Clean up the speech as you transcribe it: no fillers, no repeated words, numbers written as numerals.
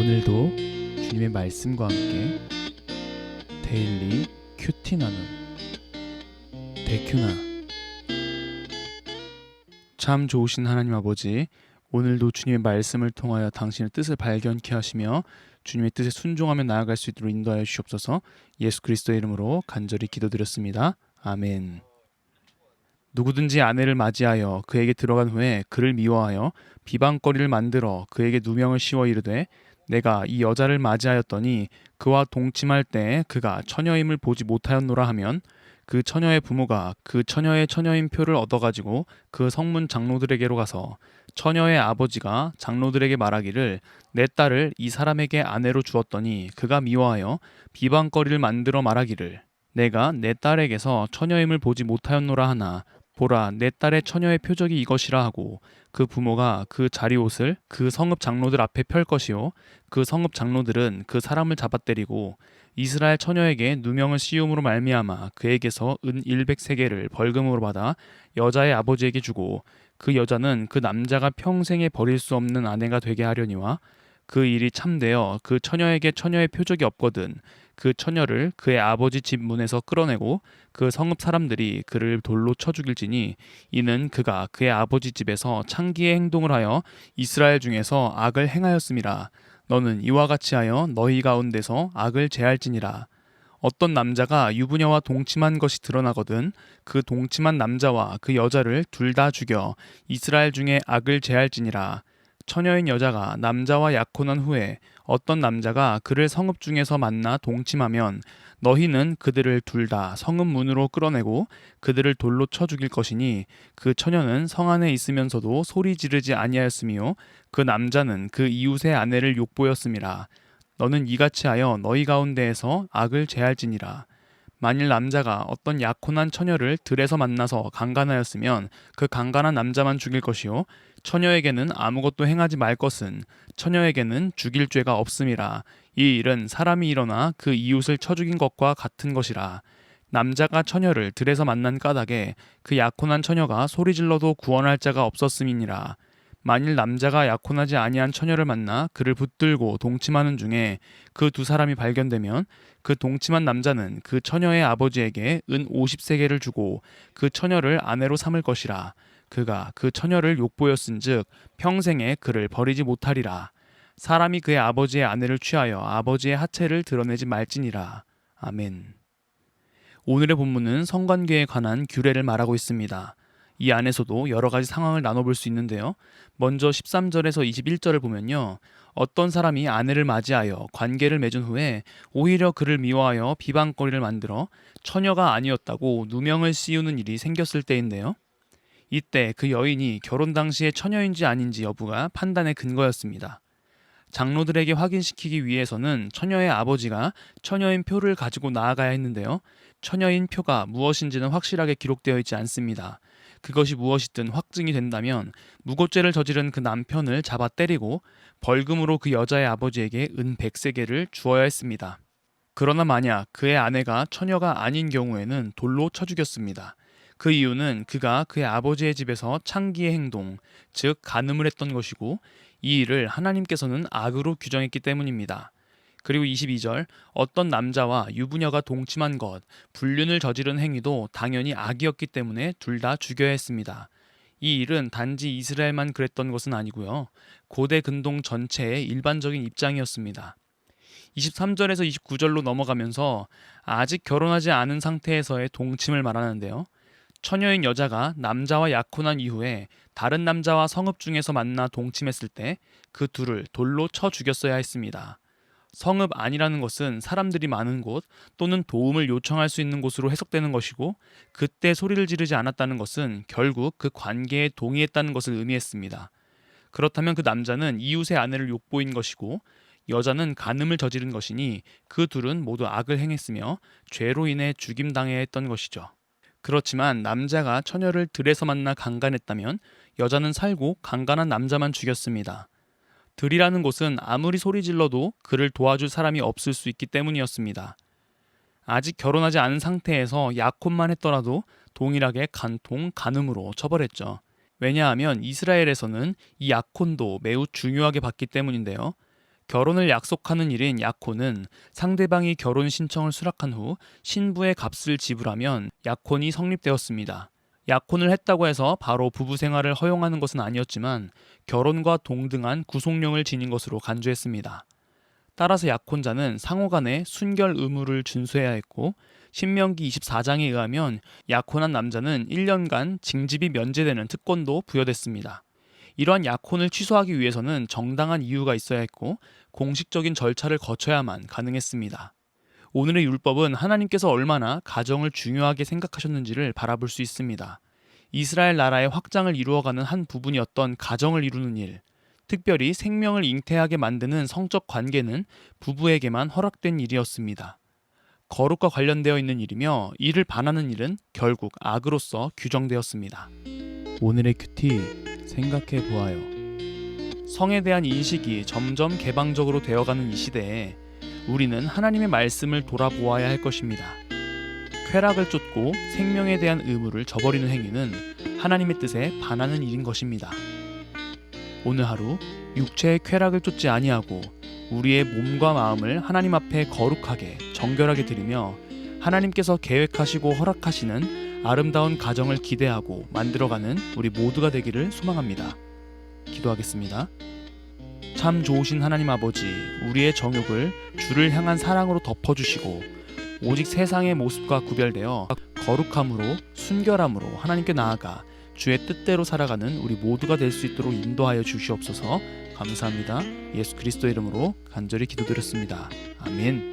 오늘도 주님의 말씀과 함께 데일리 큐티 나눔 데큐나. 참 좋으신 하나님 아버지, 오늘도 주님의 말씀을 통하여 당신의 뜻을 발견케 하시며 주님의 뜻에 순종하며 나아갈 수 있도록 인도하여 주시옵소서. 예수 그리스도의 이름으로 간절히 기도드렸습니다. 아멘. 누구든지 아내를 맞이하여 그에게 들어간 후에 그를 미워하여 비방거리를 만들어 그에게 누명을 씌워 이르되 내가 이 여자를 맞이하였더니 그와 동침할 때에 그가 처녀임을 보지 못하였노라 하면, 그 처녀의 부모가 그 처녀의 처녀인 표를 얻어가지고 그 성문 장로들에게로 가서 처녀의 아버지가 장로들에게 말하기를 내 딸을 이 사람에게 아내로 주었더니 그가 미워하여 비방거리를 만들어 말하기를 내가 내 딸에게서 처녀임을 보지 못하였노라 하나 보라, 내 딸의 처녀의 표적이 이것이라 하고 그 부모가 그 자리옷을 그 성읍 장로들 앞에 펼 것이요 그 성읍 장로들은 그 사람을 잡아 때리고 이스라엘 처녀에게 누명을 씌움으로 말미암아 그에게서 은 100세겔을 벌금으로 받아 여자의 아버지에게 주고 그 여자는 그 남자가 평생에 버릴 수 없는 아내가 되게 하려니와 그 일이 참되어 그 처녀에게 처녀의 표적이 없거든 그 처녀를 그의 아버지 집 문에서 끌어내고 그 성읍 사람들이 그를 돌로 쳐 죽일지니 이는 그가 그의 아버지 집에서 창기의 행동을 하여 이스라엘 중에서 악을 행하였음이라. 너는 이와 같이 하여 너희 가운데서 악을 제할지니라. 어떤 남자가 유부녀와 동침한 것이 드러나거든 그 동침한 남자와 그 여자를 둘 다 죽여 이스라엘 중에 악을 제할지니라. 처녀인 여자가 남자와 약혼한 후에 어떤 남자가 그를 성읍 중에서 만나 동침하면 너희는 그들을 둘 다 성읍 문으로 끌어내고 그들을 돌로 쳐 죽일 것이니 그 처녀는 성 안에 있으면서도 소리 지르지 아니하였으며 그 남자는 그 이웃의 아내를 욕보였음이라. 너는 이같이 하여 너희 가운데에서 악을 제할지니라. 만일 남자가 어떤 약혼한 처녀를 들에서 만나서 강간하였으면 그 강간한 남자만 죽일 것이요 처녀에게는 아무것도 행하지 말 것은 처녀에게는 죽일 죄가 없음이라. 이 일은 사람이 일어나 그 이웃을 쳐 죽인 것과 같은 것이라. 남자가 처녀를 들에서 만난 까닭에 그 약혼한 처녀가 소리질러도 구원할 자가 없었음이니라. 만일 남자가 약혼하지 아니한 처녀를 만나 그를 붙들고 동침하는 중에 그 두 사람이 발견되면 그 동침한 남자는 그 처녀의 아버지에게 은 50세겔을 주고 그 처녀를 아내로 삼을 것이라. 그가 그 처녀를 욕보였은즉 평생에 그를 버리지 못하리라. 사람이 그의 아버지의 아내를 취하여 아버지의 하체를 드러내지 말지니라. 아멘. 오늘의 본문은 성관계에 관한 규례를 말하고 있습니다. 이 안에서도 여러 가지 상황을 나눠볼 수 있는데요. 먼저 13절에서 21절을 보면요. 어떤 사람이 아내를 맞이하여 관계를 맺은 후에 오히려 그를 미워하여 비방거리를 만들어 처녀가 아니었다고 누명을 씌우는 일이 생겼을 때인데요. 이때 그 여인이 결혼 당시에 처녀인지 아닌지 여부가 판단의 근거였습니다. 장로들에게 확인시키기 위해서는 처녀의 아버지가 처녀인 표를 가지고 나아가야 했는데요. 처녀인 표가 무엇인지는 확실하게 기록되어 있지 않습니다. 그것이 무엇이든 확증이 된다면 무고죄를 저지른 그 남편을 잡아 때리고 벌금으로 그 여자의 아버지에게 은 100세겔을 주어야 했습니다. 그러나 만약 그의 아내가 처녀가 아닌 경우에는 돌로 쳐 죽였습니다. 그 이유는 그가 그의 아버지의 집에서 창기의 행동, 즉 간음을 했던 것이고 이 일을 하나님께서는 악으로 규정했기 때문입니다. 그리고 22절, 어떤 남자와 유부녀가 동침한 것, 불륜을 저지른 행위도 당연히 악이었기 때문에 둘 다 죽여야 했습니다. 이 일은 단지 이스라엘만 그랬던 것은 아니고요. 고대 근동 전체의 일반적인 입장이었습니다. 23절에서 29절로 넘어가면서 아직 결혼하지 않은 상태에서의 동침을 말하는데요. 처녀인 여자가 남자와 약혼한 이후에 다른 남자와 성읍 중에서 만나 동침했을 때 그 둘을 돌로 쳐 죽였어야 했습니다. 성읍 안이라는 것은 사람들이 많은 곳 또는 도움을 요청할 수 있는 곳으로 해석되는 것이고 그때 소리를 지르지 않았다는 것은 결국 그 관계에 동의했다는 것을 의미했습니다. 그렇다면 그 남자는 이웃의 아내를 욕보인 것이고 여자는 간음을 저지른 것이니 그 둘은 모두 악을 행했으며 죄로 인해 죽임당해야 했던 것이죠. 그렇지만 남자가 처녀를 들에서 만나 강간했다면 여자는 살고 강간한 남자만 죽였습니다. 들이라는 곳은 아무리 소리질러도 그를 도와줄 사람이 없을 수 있기 때문이었습니다. 아직 결혼하지 않은 상태에서 약혼만 했더라도 동일하게 간통, 간음으로 처벌했죠. 왜냐하면 이스라엘에서는 이 약혼도 매우 중요하게 봤기 때문인데요. 결혼을 약속하는 일인 약혼은 상대방이 결혼 신청을 수락한 후 신부의 값을 지불하면 약혼이 성립되었습니다. 약혼을 했다고 해서 바로 부부 생활을 허용하는 것은 아니었지만 결혼과 동등한 구속력을 지닌 것으로 간주했습니다. 따라서 약혼자는 상호간에 순결 의무를 준수해야 했고 신명기 24장에 의하면 약혼한 남자는 1년간 징집이 면제되는 특권도 부여됐습니다. 이러한 약혼을 취소하기 위해서는 정당한 이유가 있어야 했고 공식적인 절차를 거쳐야만 가능했습니다. 오늘의 율법은 하나님께서 얼마나 가정을 중요하게 생각하셨는지를 바라볼 수 있습니다. 이스라엘 나라의 확장을 이루어가는 한 부분이었던 가정을 이루는 일, 특별히 생명을 잉태하게 만드는 성적 관계는 부부에게만 허락된 일이었습니다. 거룩과 관련되어 있는 일이며 이를 반하는 일은 결국 악으로서 규정되었습니다. 오늘의 큐티 생각해 보아요. 성에 대한 인식이 점점 개방적으로 되어가는 이 시대에 우리는 하나님의 말씀을 돌아보아야 할 것입니다. 쾌락을 쫓고 생명에 대한 의무를 저버리는 행위는 하나님의 뜻에 반하는 일인 것입니다. 오늘 하루 육체의 쾌락을 쫓지 아니하고 우리의 몸과 마음을 하나님 앞에 거룩하게 정결하게 드리며 하나님께서 계획하시고 허락하시는 아름다운 가정을 기대하고 만들어가는 우리 모두가 되기를 소망합니다. 기도하겠습니다. 참 좋으신 하나님 아버지, 우리의 정욕을 주를 향한 사랑으로 덮어주시고 오직 세상의 모습과 구별되어 거룩함으로 순결함으로 하나님께 나아가 주의 뜻대로 살아가는 우리 모두가 될 수 있도록 인도하여 주시옵소서. 감사합니다. 예수 그리스도 이름으로 간절히 기도드렸습니다. 아멘.